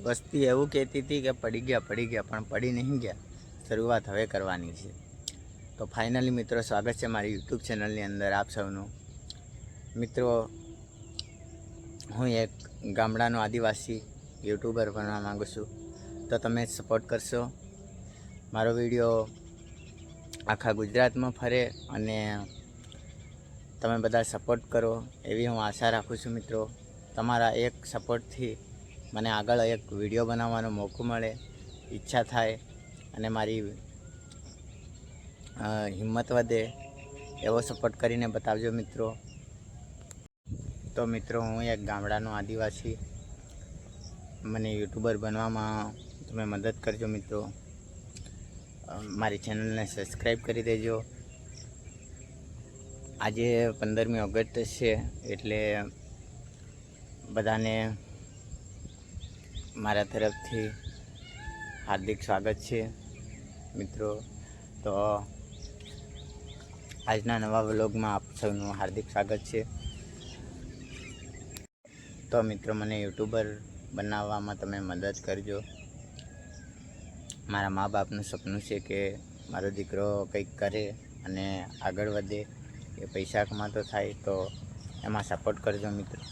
વસ્તી એવું કહેતી હતી કે પડી ગયા પણ પડી નહીં ગયા, શરૂઆત હવે કરવાની છે। તો ફાઇનલી મિત્રો સ્વાગત છે મારી યુટ્યુબ ચેનલની અંદર આપ સૌનું। મિત્રો હું એક ગામડાનો આદિવાસી યુટ્યુબર બનવા માગું છું, તો તમે સપોર્ટ કરશો। મારો વિડીયો આખા ગુજરાતમાં ફરે અને તમે બધા સપોર્ટ કરો એવી હું આશા રાખું છું। મિત્રો તમારા એક સપોર્ટથી મને આગળ એક વિડીયો બનાવવાનો મોકો મળે, ઈચ્છા થાય અને મારી હિંમત વધે એવો સપોર્ટ કરીને બતાવજો મિત્રો। તો મિત્રો હું એક ગામડાનો આદિવાસી, મને યુટ્યુબર બનવામાં તમે મદદ કરજો મિત્રો। મારી ચેનલને સબસ્ક્રાઈબ કરી દેજો। આજે 15મી ઓગસ્ટ છે એટલે બધાને મારા તરફથી હાર્દિક સ્વાગત છે મિત્રો। તો આજના નવા વ્લોગમાં આપ સૌનું હાર્દિક સ્વાગત છે। તો મિત્રો મને યુટ્યુબર બનાવવામાં તમે મદદ કરજો। મારા મા બાપનું સપનું છે કે મારો દીકરો કંઈક કરે અને આગળ વધે, એ પૈસા કમાતો થાય, તો એમાં સપોર્ટ કરજો મિત્રો।